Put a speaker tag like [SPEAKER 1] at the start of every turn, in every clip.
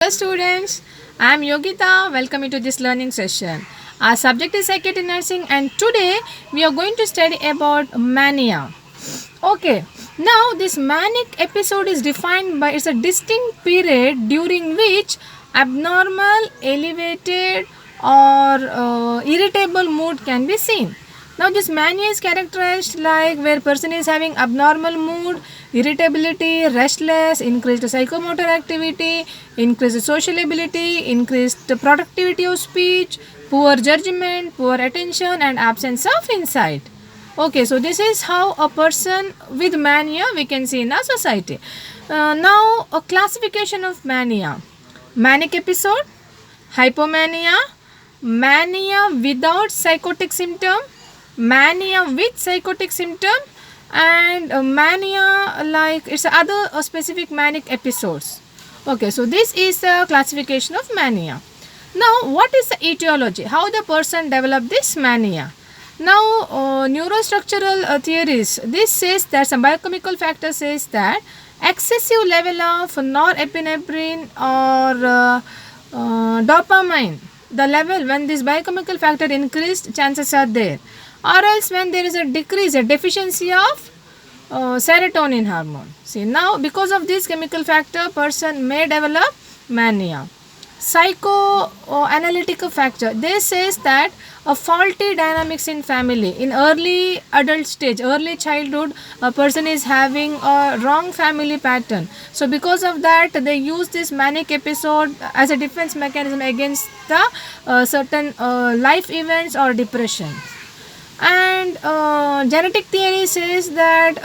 [SPEAKER 1] Hello students, I am Yogita. Welcome you to this learning session. Our subject is psychiatry nursing and today we are going to study about mania. Okay, now this manic episode is defined by it's a distinct period during which abnormal, elevated or irritable mood can be seen. Now this mania is characterized like where person is having abnormal mood, irritability, restless, increased psychomotor activity, increased social ability, increased productivity of speech, poor judgment, poor attention and absence of insight. Okay, so this is how a person with mania we can see in our society. Now, a classification of mania: manic episode, hypomania, mania without psychotic symptom, mania with psychotic symptom, and mania like it's other specific manic episodes. Okay, so this is the classification of mania. Now, what is the etiology? How the person developed this mania? Now, neurostructural theories, this says that some biochemical factor says that excessive level of norepinephrine or dopamine, the level when this biochemical factor increased, chances are there. Or else when there is a decrease, a deficiency of serotonin hormone. See, now because of this chemical factor, person may develop mania. Psychoanalytic factor, this says that a faulty dynamics in family in early adult stage, early childhood, a person is having a wrong family pattern. So because of that, they use this manic episode as a defense mechanism against the certain life events or depression. And genetic theory says that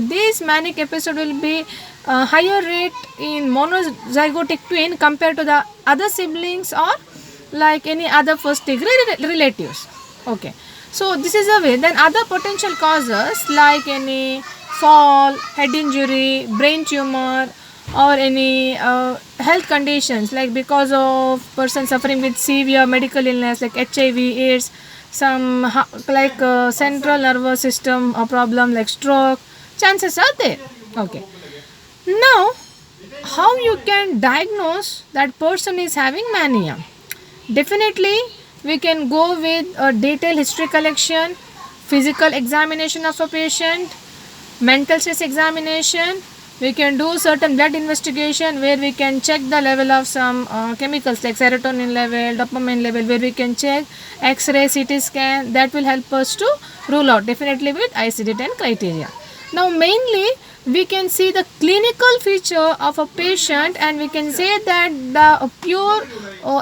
[SPEAKER 1] this manic episode will be higher rate in monozygotic twin compared to the other siblings or like any other first degree relatives. Okay, so this is a way. Then other potential causes like any fall, head injury, brain tumor or any health conditions like because of person suffering with severe medical illness like HIV, AIDS, some like central nervous system or problem like stroke, chances are there. Okay, now how you can diagnose that person is having mania? Definitely we can go with a detailed history collection, physical examination of a patient, mental stress examination. We can do certain blood investigation where we can check the level of some chemicals like serotonin level, dopamine level, where we can check X-ray, CT scan. That will help us to rule out definitely with ICD-10 criteria. Now mainly we can see the clinical feature of a patient and we can say that the pure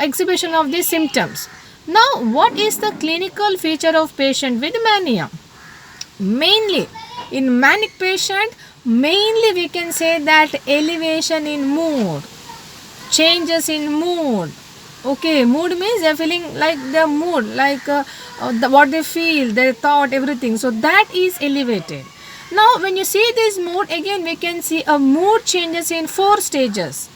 [SPEAKER 1] exhibition of these symptoms. Now what is the clinical feature of patient with mania? Mainly in manic patient, mainly we can say that elevation in mood, changes in mood. Okay, mood means they're feeling like their mood, like what they feel, their thought, everything. So that is elevated. Now when you see this mood, again we can see a mood changes in 4 stages.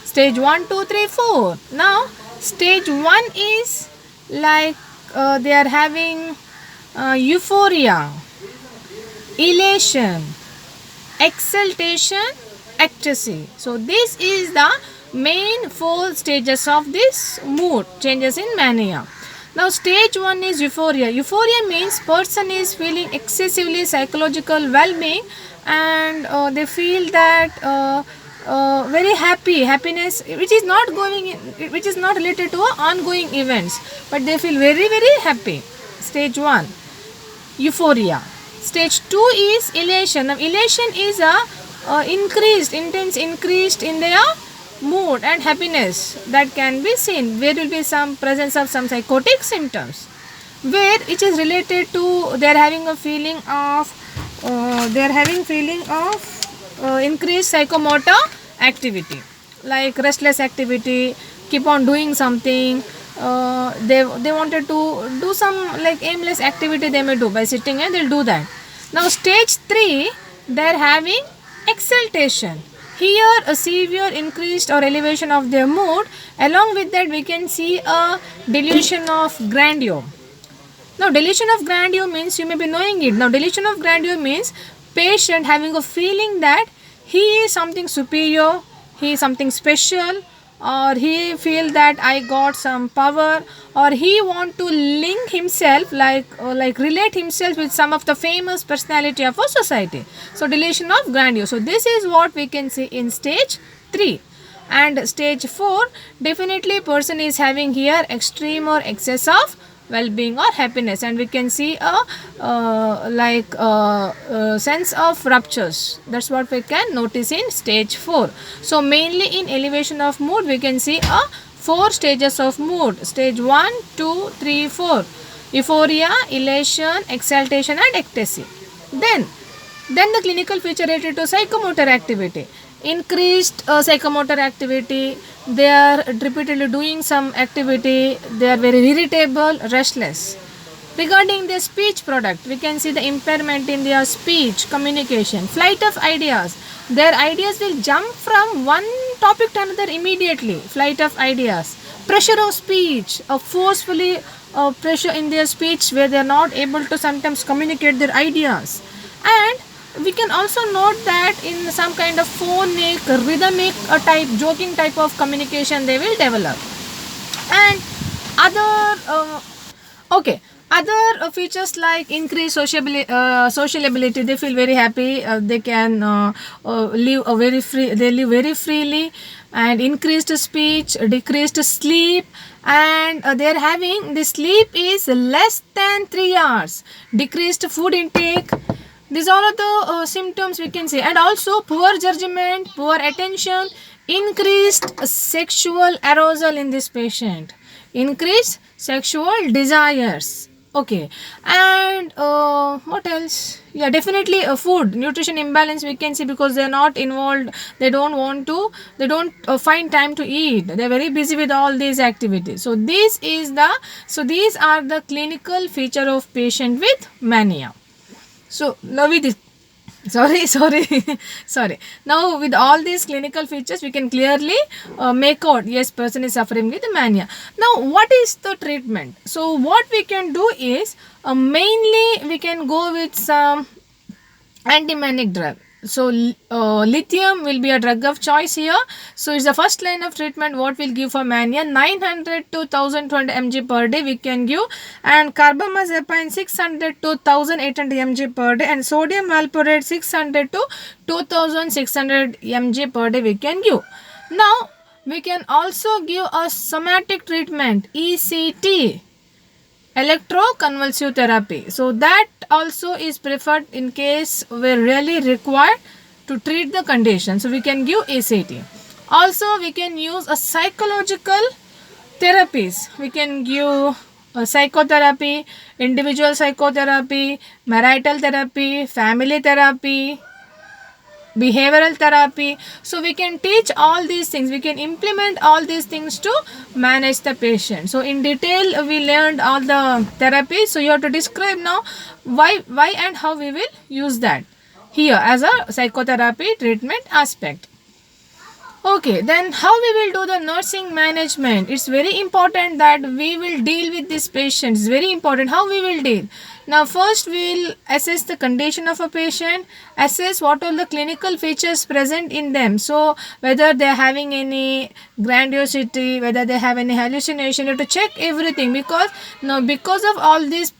[SPEAKER 1] Stage 1, 2, 3, 4. Now stage 1 is like they are having euphoria, elation, exaltation, ecstasy. So this is the main 4 stages of this mood changes in mania. Now stage 1 is euphoria. Euphoria means person is feeling excessively psychological well-being and they feel that very happiness which is not which is not related to ongoing events, but they feel very happy. Stage 1 euphoria. Stage 2 is elation. Now elation is a increased in their mood and happiness that can be seen where will be some presence of some psychotic symptoms where it is related to they are having a feeling of increased psychomotor activity like restless activity, keep on doing something. They wanted to do some like aimless activity they may do by sitting and they'll do that. Now stage 3 they're having exaltation. Here a severe increased or elevation of their mood. Along with that we can see a delusion of grandeur. Now delusion of grandeur means you may be knowing it. Now delusion of grandeur means patient having a feeling that he is something superior, he is something special or he feel that I got some power, or he want to link himself like relate himself with some of the famous personality of a society. So delusion of grandeur. So this is what we can see in stage 3. And stage 4, definitely person is having here extreme or excess of well-being or happiness, and we can see a sense of ruptures. That's what we can notice in stage 4. So mainly in elevation of mood we can see a 4 stages of mood: stage 1, 2, 3, 4: euphoria, elation, exaltation and ecstasy. Then the clinical feature related to psychomotor activity: increased psychomotor activity, they are repeatedly doing some activity, they are very irritable, restless. Regarding the speech product, we can see the impairment in their speech, communication, flight of ideas. Their ideas will jump from one topic to another immediately. Flight of ideas. Pressure of speech, forcefully pressure in their speech where they are not able to sometimes communicate their ideas. And we can also note that in some kind of phonic, rhythmic type, joking type of communication they will develop. And other okay, other features like increased social ability, they feel very happy, they can live a very free, they live very freely. And increased speech, decreased sleep, and they are having the sleep is less than 3 hours, decreased food intake. These all are the symptoms we can see. And also poor judgment, poor attention, increased sexual arousal in this patient, increased sexual desires. Okay, and what else? Yeah, definitely food nutrition imbalance we can see, because they are not involved, they don't want to, they don't find time to eat, they are very busy with all these activities. So these are the clinical feature of patient with mania. So now with this, sorry, sorry. Now with all these clinical features, we can clearly make out, yes, person is suffering with mania. Now what is the treatment? So what we can do is mainly we can go with some anti-manic drug. So lithium will be a drug of choice here. So it's the first line of treatment what we'll give for mania. 900 to 1200 mg per day we can give, and carbamazepine 600 to 1800 mg per day, and sodium valproate 600 to 2600 mg per day we can give. Now we can also give a somatic treatment, ECT, electroconvulsive therapy. So that also is preferred in case we're really required to treat the condition. So we can give ECT. Also we can use a psychological therapies. We can give psychotherapy, individual psychotherapy, marital therapy, family therapy, behavioral therapy. So we can teach all these things, we can implement all these things to manage the patient. So in detail we learned all the therapy. So you have to describe now why and how we will use that here as a psychotherapy treatment aspect. Okay, then how we will do the nursing management? It's very important that we will deal with these patients. It's very important how we will deal. Now first we will assess the condition of a patient, assess what are the clinical features present in them. So whether they are having any grandiosity, whether they have any hallucination, you have to check everything, because now because of all these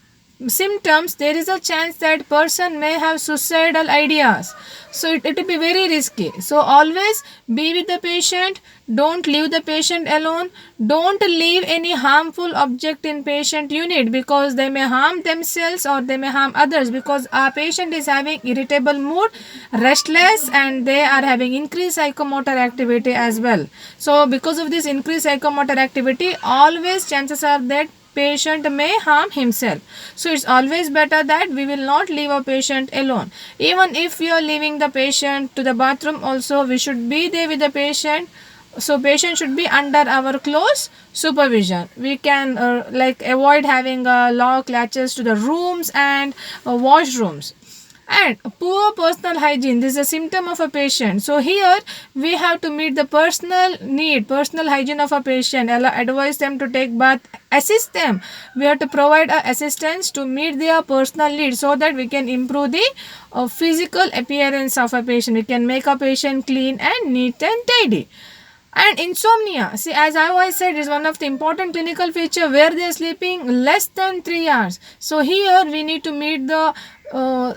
[SPEAKER 1] symptoms there is a chance that person may have suicidal ideas. So it will be very risky. So always be with the patient, don't leave the patient alone, don't leave any harmful object in patient unit, because they may harm themselves or they may harm others, because our patient is having irritable mood, restless, and they are having increased psychomotor activity as well. So because of this increased psychomotor activity, always chances are that patient may harm himself. So it's always better that we will not leave a patient alone. Even if we are leaving the patient to the bathroom also, we should be there with the patient. So patient should be under our close supervision. We can avoid having lock latches to the rooms and washrooms. And poor personal hygiene, this is a symptom of a patient. So here we have to meet the personal need, personal hygiene of a patient, advise them to take bath, assist them. We have to provide assistance to meet their personal needs, so that we can improve the physical appearance of a patient. We can make a patient clean and neat and tidy. And insomnia, see, as I always said, is one of the important clinical feature where they are sleeping less than 3 hours. So here we need to meet the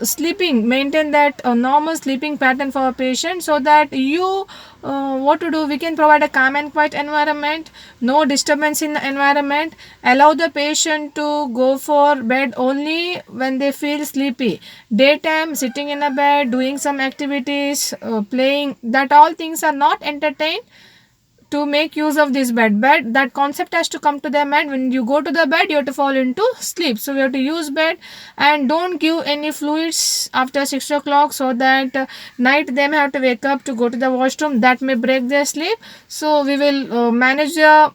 [SPEAKER 1] sleeping, maintain that normal sleeping pattern for a patient, so that you what to do, we can provide a calm and quiet environment, no disturbance in the environment, allow the patient to go for bed only when they feel sleepy. Daytime sitting in a bed doing some activities, playing, that all things are not entertained to make use of this bed. That concept has to come to their mind. When you go to the bed, you have to fall into sleep, so we have to use bed. And don't give any fluids after 6 o'clock, so that night they may have to wake up to go to the washroom, that may break their sleep. So we will manage the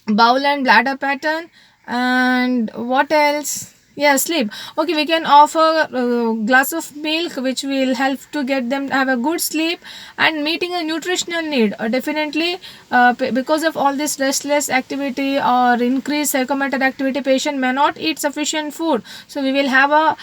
[SPEAKER 1] bowel and bladder pattern. And what else? Yeah, sleep. Okay, we can offer a glass of milk, which will help to get them have a good sleep. And meeting a nutritional need, definitely, because of all this restless activity or increased psychomotor activity, patient may not eat sufficient food. So we will have a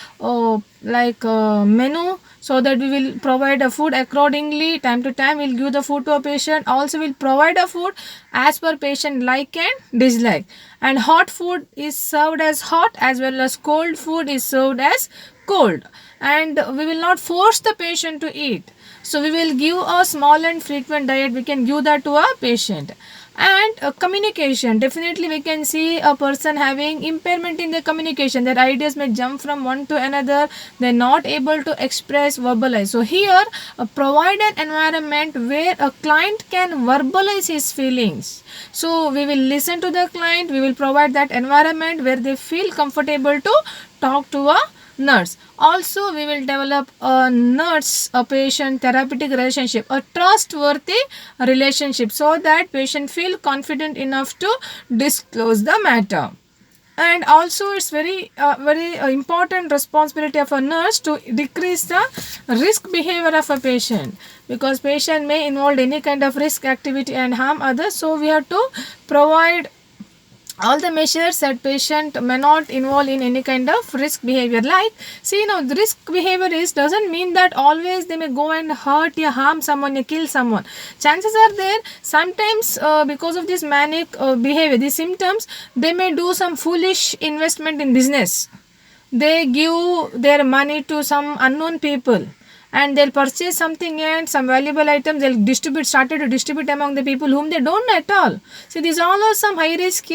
[SPEAKER 1] menu, so that we will provide a food accordingly. Time to time we'll give the food to a patient. Also we'll provide a food as per patient like and dislike. And hot food is served as hot, as well as cold food is served as cold. And we will not force the patient to eat, so we will give a small and frequent diet, we can give that to a patient. And communication, definitely we can see a person having impairment in their communication, their ideas may jump from one to another, they're not able to express, verbalize. So here, provide an environment where a client can verbalize his feelings. So we will listen to the client, we will provide that environment where they feel comfortable to talk to a nurse. Also we will develop a nurse a patient therapeutic relationship, a trustworthy relationship, so that patient feel confident enough to disclose the matter. And also it's very important responsibility of a nurse to decrease the risk behavior of a patient, because patient may involve any kind of risk activity and harm others. So we have to provide all the measures that patient may not involve in any kind of risk behavior. Like, see, now the risk behavior is doesn't mean that always they may go and hurt or harm someone or kill someone. Chances are there sometimes, because of this manic behavior, these symptoms, they may do some foolish investment in business. They give their money to some unknown people, and they'll purchase something and some valuable items, they'll started to distribute among the people whom they don't know at all. See, these all are some high risk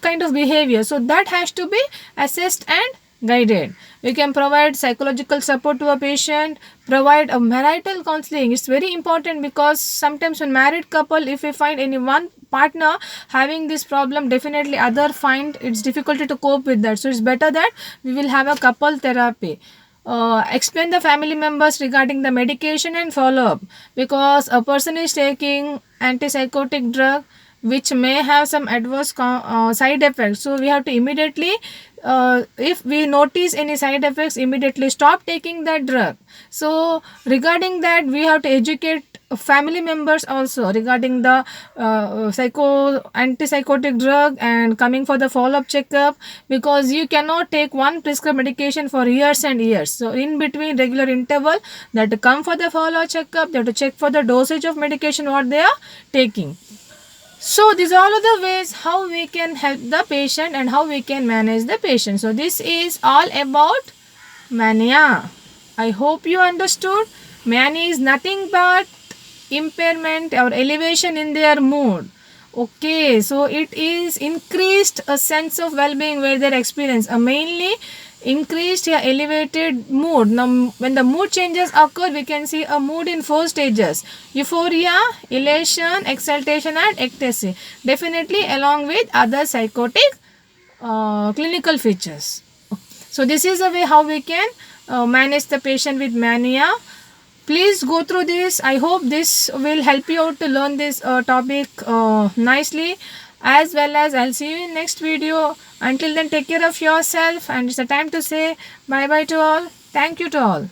[SPEAKER 1] kind of behavior, so that has to be assessed and guided. We can provide psychological support to a patient, provide a marital counseling. It's very important, because sometimes when married couple, if we find any one partner having this problem, definitely other find it's difficult to cope with that. So it's better that we will have a couple therapy. Explain the family members regarding the medication and follow up, because a person is taking antipsychotic drug which may have some adverse side effects. So we have to immediately, if we notice any side effects, immediately stop taking that drug. So regarding that, we have to educate family members also regarding the antipsychotic drug and coming for the follow-up checkup, because you cannot take one prescribed medication for years and years. So in between regular interval, they have to come for the follow-up checkup, they have to check for the dosage of medication what they are taking. So these are all the ways how we can help the patient and how we can manage the patient. So this is all about mania. I hope you understood. Mania is nothing but impairment or elevation in their mood. Okay, so it is increased a sense of well-being where they experience a mainly increased or elevated mood. Now when the mood changes occur, we can see a mood in 4 stages: euphoria, elation, exaltation and ecstasy, definitely along with other psychotic clinical features. So this is the way how we can manage the patient with mania. Please go through this. I hope this will help you out to learn this topic nicely, as well as I'll see you in next video. Until then, take care of yourself, and it's a time to say bye bye to all. Thank you to all.